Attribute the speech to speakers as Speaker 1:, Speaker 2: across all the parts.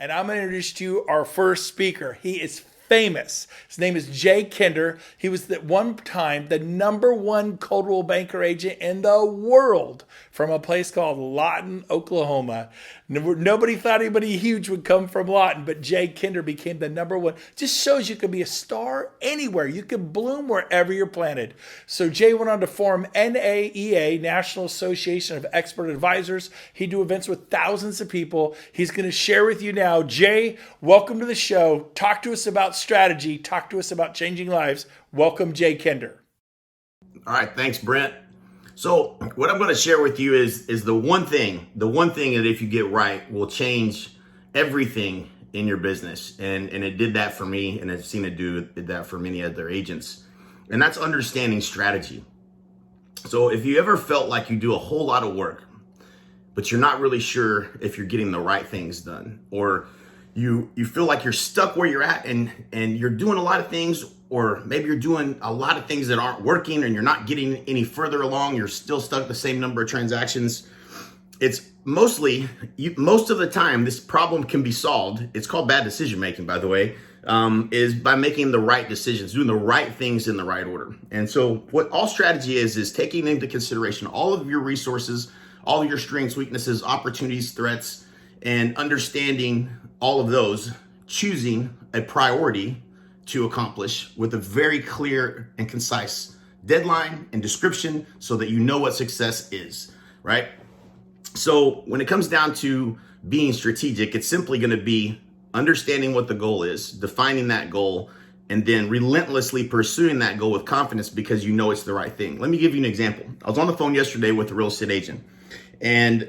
Speaker 1: and I'm going to introduce to you our first speaker. He is famous. His name is Jay Kinder. He was at one time the #1 cold banker agent in the world from a place called Lawton, Oklahoma. Nobody thought anybody huge would come from Lawton, but Jay Kinder became the #1. Just shows you can be a star anywhere. You can bloom wherever you're planted. So Jay went on to form NAEA, National Association of Expert Advisors. He do events with thousands of people. He's going to share with you now. Jay, welcome to the show. Talk to us about strategy. Talk to us about changing lives. Welcome, Jay Kinder.
Speaker 2: All right, thanks, Brent. So what I'm going to share with you is the one thing that if you get right will change everything in your business. And it did that for me, and I've seen it do that for many other agents. And that's understanding strategy. So if you ever felt like you do a whole lot of work, but you're not really sure if you're getting the right things done, or you feel like you're stuck where you're at and you're doing a lot of things, or maybe you're doing a lot of things that aren't working and you're not getting any further along, you're still stuck the same number of transactions. It's most of the time this problem can be solved. It's called bad decision making, by the way, is by making the right decisions, doing the right things in the right order. And so what all strategy is taking into consideration all of your resources, all of your strengths, weaknesses, opportunities, threats, and understanding all of those, choosing a priority to accomplish with a very clear and concise deadline and description so that you know what success is, right? So when it comes down to being strategic, it's simply going to be understanding what the goal is, defining that goal, and then relentlessly pursuing that goal with confidence because you know it's the right thing. Let me give you an example. I was on the phone yesterday with a real estate agent, and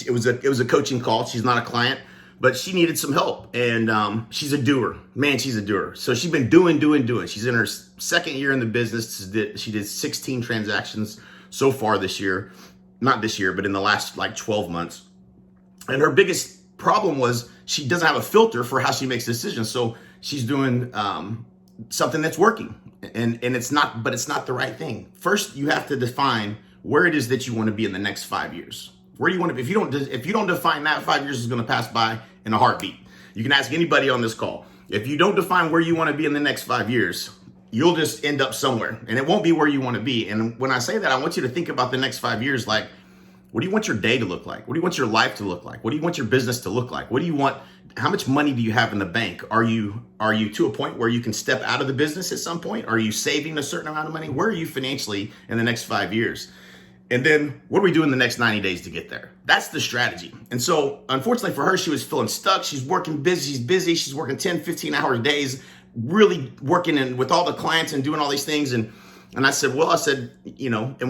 Speaker 2: it was a coaching call. She's not a client, but she needed some help, and she's a doer. Man, she's a doer. So she's been doing. She's in her second year in the business. She did 16 transactions so far this year. Not this year, but in the last 12 months. And her biggest problem was she doesn't have a filter for how she makes decisions. So she's doing something that's working, and it's not the right thing. First, you have to define where it is that you want to be in the next 5 years. Where do you want to be? If you don't define that, 5 years is going to pass by in a heartbeat. You can ask anybody on this call. If you don't define where you want to be in the next 5 years, you'll just end up somewhere, and it won't be where you want to be. And when I say that, I want you to think about the next 5 years. Like, what do you want your day to look like? What do you want your life to look like? What do you want your business to look like? What do you want? How much money do you have in the bank? Are you to a point where you can step out of the business at some point? Are you saving a certain amount of money? Where are you financially in the next 5 years? And then what do we do in the next 90 days to get there? That's the strategy. And so unfortunately for her, she was feeling stuck. She's working busy. She's busy. She's working 10, 15 hour days, really working with all the clients and doing all these things. And I said, and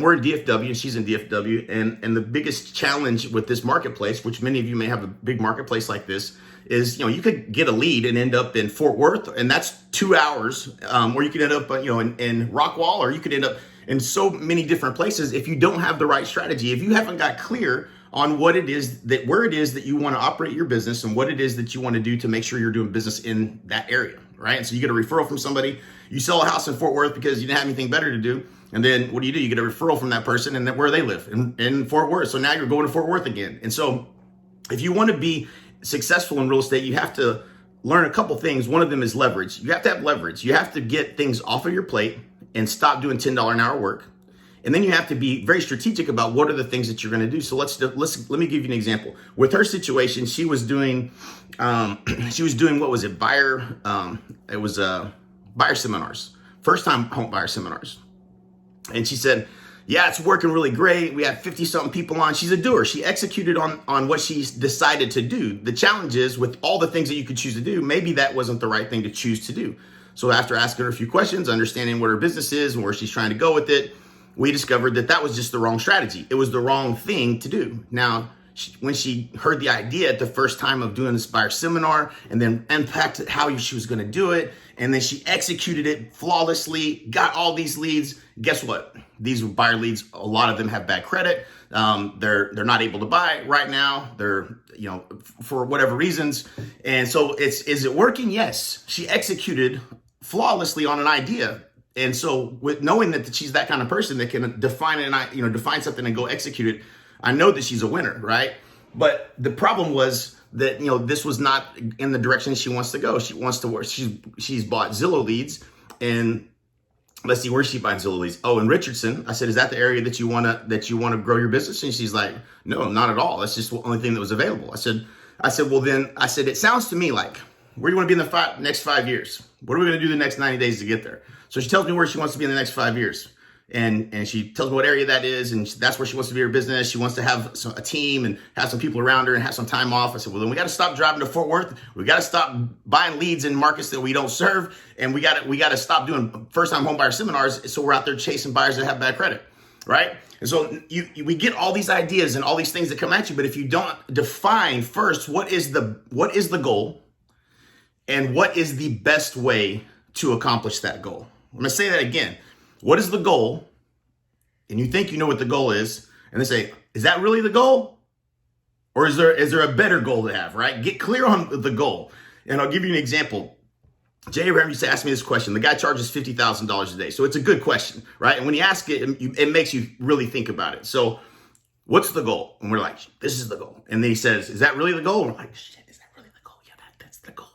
Speaker 2: we're in DFW and she's in DFW. And the biggest challenge with this marketplace, which many of you may have a big marketplace like this, is, you could get a lead and end up in Fort Worth, and that's 2 hours, or you could end up, in Rockwall, or you could end up in so many different places if you don't have the right strategy. If you haven't got clear on where it is that you want to operate your business and what it is that you want to do to make sure you're doing business in that area, right? And so you get a referral from somebody, you sell a house in Fort Worth because you didn't have anything better to do. And then what do? You get a referral from that person and where they live in Fort Worth. So now you're going to Fort Worth again. And so if you want to be successful in real estate, you have to learn a couple things. One of them is leverage. You have to have leverage. You have to get things off of your plate and stop doing $10 an hour work. And then you have to be very strategic about what are the things that you're going to do. So let me give you an example. With her situation, she was doing what was it? Buyer seminars, first time home buyer seminars. And she said, yeah, it's working really great. We had 50 something people on. She's a doer. She executed on what she's decided to do. The challenge is with all the things that you could choose to do, maybe that wasn't the right thing to choose to do. So after asking her a few questions, understanding what her business is and where she's trying to go with it, we discovered that was just the wrong strategy. It was the wrong thing to do. Now, when she heard the idea at the first time of doing this buyer seminar and then unpacked how she was going to do it, and then she executed it flawlessly, got all these leads, guess what? These buyer leads, a lot of them have bad credit. They're not able to buy right now. They're, for whatever reasons. And so is it working? Yes. She executed flawlessly on an idea. And so with knowing that she's that kind of person that can define something and go execute it, I know that she's a winner, right? But the problem was that, this was not in the direction she wants to go. She wants to work. She's bought Zillow leads, and let's see, where's she buying Zillow leads? Oh, in Richardson. I said, is that the area that you want to grow your business? And she's like, no, not at all. That's just the only thing that was available. I said, well, then I said, it sounds to me like, where do you want to be in the next 5 years? What are we going to do the next 90 days to get there? So she tells me where she wants to be in the next 5 years. And she tells me what area that is, and that's where she wants to be her business. She wants to have a team and have some people around her and have some time off. I said, well, then we got to stop driving to Fort Worth. We got to stop buying leads in markets that we don't serve, and we got to stop doing first-time home buyer seminars. So we're out there chasing buyers that have bad credit, right? And so we get all these ideas and all these things that come at you, but if you don't define first what is the goal and what is the best way to accomplish that goal. I'm going to say that again. What is the goal? And you think you know what the goal is, and they say, is that really the goal? Or is there a better goal to have, right? Get clear on the goal. And I'll give you an example. Jay Abraham used to ask me this question. The guy charges $50,000 a day. So it's a good question, right? And when you ask it, it makes you really think about it. So what's the goal? And we're like, this is the goal. And then he says, is that really the goal? And we're like, shit, is that really the goal? Yeah, that's the goal.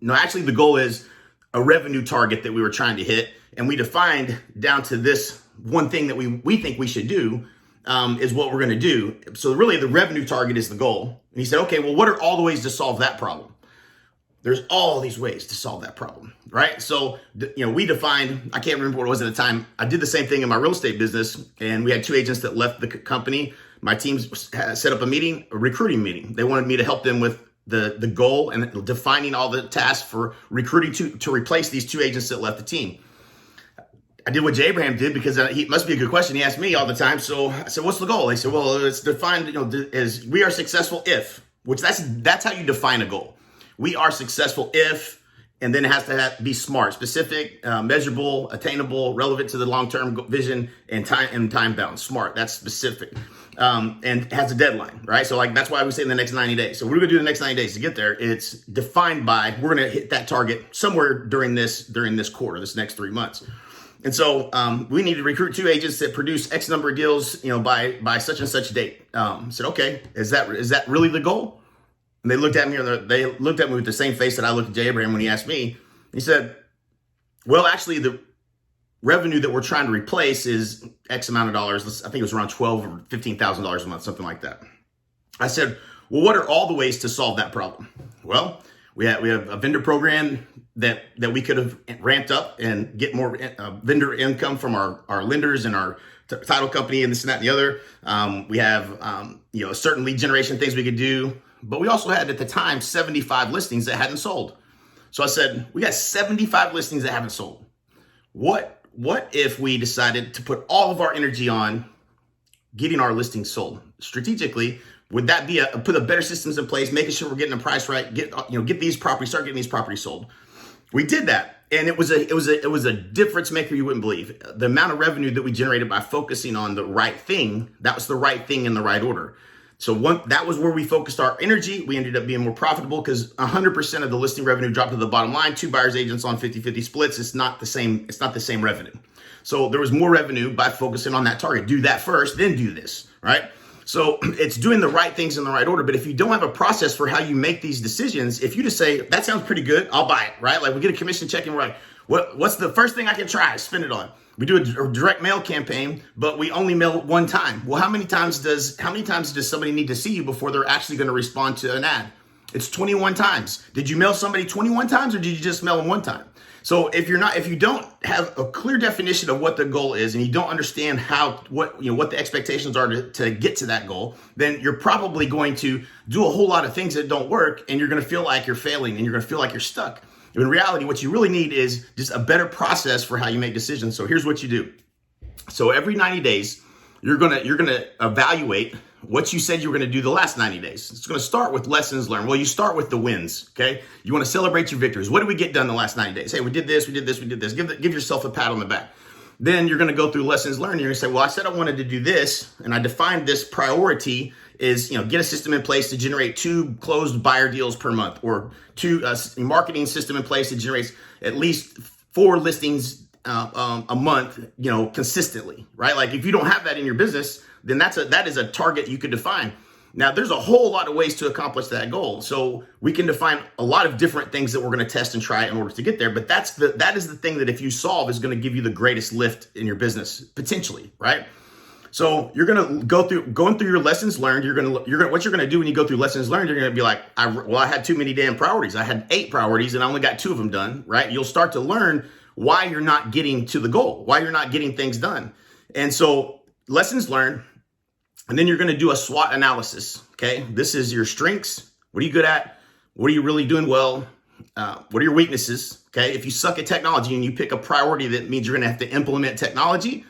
Speaker 2: No, actually the goal is a revenue target that we were trying to hit, and we defined down to this one thing that we think we should do is what we're going to do. So really the revenue target is the goal. And he said, okay, well, what are all the ways to solve that problem? There's all these ways to solve that problem, right? So, we defined, I can't remember what it was at the time. I did the same thing in my real estate business, and we had 2 agents that left the company. My team set up a recruiting meeting. They wanted me to help them with the goal and defining all the tasks for recruiting to replace these 2 agents that left the team. I did what Jay Abraham did because he must be a good question. He asked me all the time. So I said, what's the goal? They said, well, it's defined, as we are successful if, which that's how you define a goal. We are successful if, and then it has to be smart, specific, measurable, attainable, relevant to the long-term vision, and time bound. Smart, that's specific. And has a deadline, right? So that's why we say in the next 90 days. So what are we gonna do in the next 90 days to get there? It's defined by, we're gonna hit that target somewhere during this quarter, this next 3 months. And so we need to recruit 2 agents that produce X number of deals, by such and such date. Said, okay, is that really the goal? And they looked at me, with the same face that I looked at Jay Abraham when he asked me. He said, well, actually the revenue that we're trying to replace is X amount of dollars. I think it was around $12,000 or $15,000 a month, something like that. I said, well, what are all the ways to solve that problem? Well, we have a vendor program that we could have ramped up and get more vendor income from our lenders and our title company and this and that and the other. We have certain lead generation things we could do, but we also had at the time 75 listings that hadn't sold. So I said, we got 75 listings that haven't sold. What if we decided to put all of our energy on getting our listings sold strategically? Would that be put a better systems in place, making sure we're getting the price right, get these properties, start getting these properties sold? We did that, and it was a difference maker you wouldn't believe. The amount of revenue that we generated by focusing on the right thing, that was the right thing in the right order. So that was where we focused our energy. We ended up being more profitable because 100% of the listing revenue dropped to the bottom line. 2 buyers agents on 50-50 splits. It's not the same revenue. So there was more revenue by focusing on that target. Do that first, then do this, right? So it's doing the right things in the right order. But if you don't have a process for how you make these decisions, if you just say, that sounds pretty good, I'll buy it, right? Like we get a commission check and we're like, what's the first thing I can try? Spend it on. We do a direct mail campaign, but we only mail one time. Well, how many times does somebody need to see you before they're actually going to respond to an ad? It's 21 times. Did you mail somebody 21 times or did you just mail them one time? So if you don't have a clear definition of what the goal is and you don't understand what the expectations are to get to that goal, then you're probably going to do a whole lot of things that don't work and you're going to feel like you're failing and you're going to feel like you're stuck. In reality, what you really need is just a better process for how you make decisions. So here's what you do. So every 90 days, you're gonna evaluate what you said you were gonna do the last 90 days. It's gonna start with lessons learned. Well, you start with the wins, okay? You wanna celebrate your victories. What did we get done the last 90 days? Hey, we did this, we did this, we did this. Give yourself a pat on the back. Then you're gonna go through lessons learned. You're gonna say, well, I said I wanted to do this, and I defined this priority is, get a system in place to generate 2 closed buyer deals per month, or 2 marketing system in place that generates at least 4 listings a month, consistently, right? Like if you don't have that in your business, then that is a target you could define. Now, there's a whole lot of ways to accomplish that goal. So we can define a lot of different things that we're going to test and try in order to get there. But that is the thing that if you solve is going to give you the greatest lift in your business, potentially, right? So you're going to going through your lessons learned. What you're going to do when you go through lessons learned, you're going to be like, I had too many damn priorities. I had 8 priorities and I only got 2 of them done, right? You'll start to learn why you're not getting to the goal, why you're not getting things done. And so lessons learned. And then you're going to do a SWOT analysis. Okay. This is your strengths. What are you good at? What are you really doing well? What are your weaknesses? Okay. If you suck at technology and you pick a priority that means you're going to have to implement technology,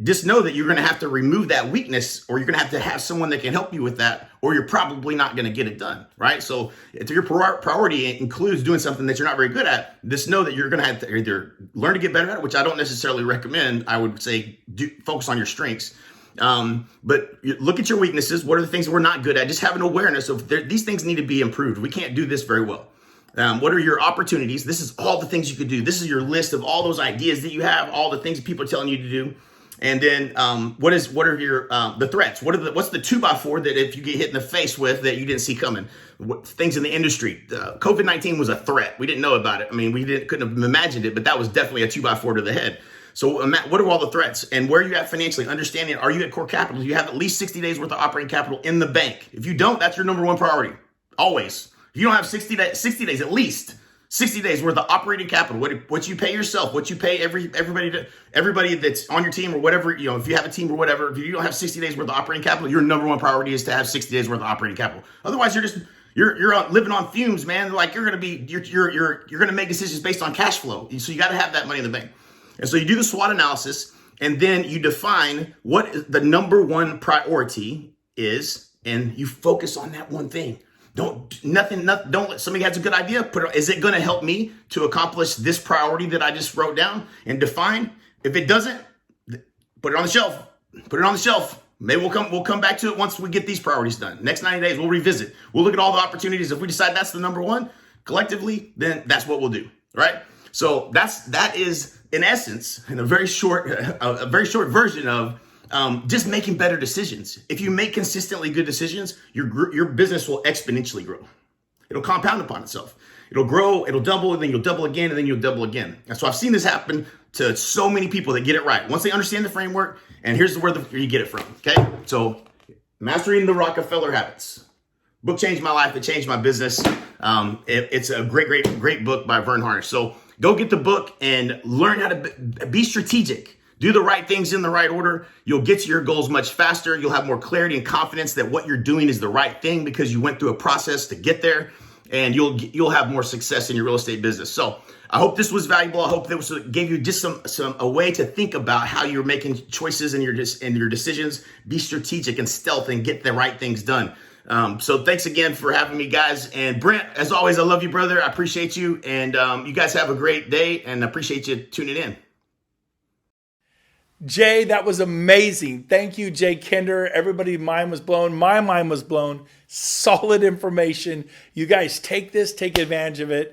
Speaker 2: just know that you're going to have to remove that weakness, or you're going to have someone that can help you with that, or you're probably not going to get it done. Right. So if your priority includes doing something that you're not very good at, just know that you're going to have to either learn to get better at it, which I don't necessarily recommend. I would say focus on your strengths. But look at your weaknesses. What are the things that we're not good at? Just have an awareness of these things need to be improved. We can't do this very well. What are your opportunities? This is all the things you could do. This is your list of all those ideas that you have, all the things people are telling you to do. And then, what are your, the threats? What's the 2x4 that if you get hit in the face with that you didn't see coming? Things in the industry. COVID-19 was a threat. We didn't know about it. I mean, couldn't have imagined it, but that was definitely a 2x4 to the head. So what are all the threats, and where are you at financially? Understanding, are you at core capital? Do you have at least 60 days worth of operating capital in the bank? If you don't, that's your number one priority. Always. If you don't have 60 days, at least 60 days worth of operating capital, what you pay yourself, what you pay everybody that's on your team or whatever, if you have a team or whatever, if you don't have 60 days worth of operating capital, your number one priority is to have 60 days worth of operating capital. Otherwise, you're living on fumes, man. Like you're going to make decisions based on cash flow. So you got to have that money in the bank. And so you do the SWOT analysis, and then you define what the number one priority is, and you focus on that one thing. Don't let somebody has a good idea. Is it going to help me to accomplish this priority that I just wrote down and define? If it doesn't, put it on the shelf. Put it on the shelf. Maybe we'll come back to it once we get these priorities done. Next 90 days, we'll revisit. We'll look at all the opportunities. If we decide that's the number one collectively, then that's what we'll do. Right? So that is in essence, in a very short version of just making better decisions. If you make consistently good decisions, your business will exponentially grow. It'll compound upon itself. It'll grow, it'll double, and then you'll double again, and then you'll double again. And so I've seen this happen to so many people that get it right. Once they understand the framework, and here's where you get it from, okay? So Mastering the Rockefeller Habits. Book changed my life. It changed my business. It's a great book by Vern Harnish. So go get the book and learn how to be strategic. Do the right things in the right order. You'll get to your goals much faster. You'll have more clarity and confidence that what you're doing is the right thing because you went through a process to get there, and you'll have more success in your real estate business. So I hope this was valuable. I hope that gave you just a way to think about how you're making choices in your decisions. Be strategic and stealth and get the right things done. So thanks again for having me, guys. And Brent, as always, I love you, brother. I appreciate you. And you guys have a great day, and I appreciate you tuning in.
Speaker 1: Jay, that was amazing. Thank you, Jay Kinder. Everybody's mind was blown. My mind was blown. Solid information. You guys take advantage of it.